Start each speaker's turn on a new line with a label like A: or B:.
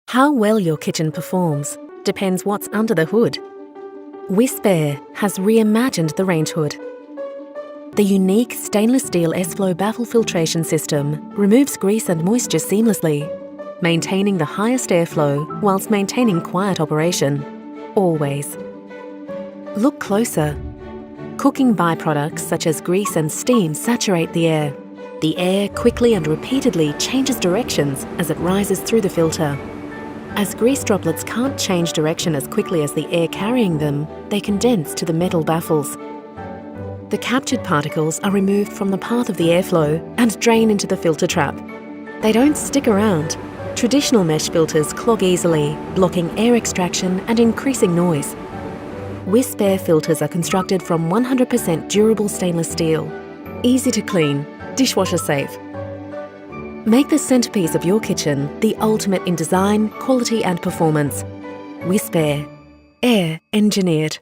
A: How well your kitchen performs depends what's under the hood. Wisp Air has reimagined the range hood. The unique stainless steel S-Flow baffle filtration system removes grease and moisture seamlessly, maintaining the highest airflow whilst maintaining quiet operation, always. Look closer. Cooking byproducts such as grease and steam saturate the air. The air quickly and repeatedly changes directions as it rises through the filter. As grease droplets can't change direction as quickly as the air carrying them, they condense to the metal baffles. The captured particles are removed from the path of the airflow and drain into the filter trap. They don't stick around. Traditional mesh filters clog easily, blocking air extraction and increasing noise. Wisp Air filters are constructed from 100% durable stainless steel. Easy to clean, dishwasher safe. Make the centerpiece of your kitchen the ultimate in design, quality and performance. Wisp Air. Air engineered.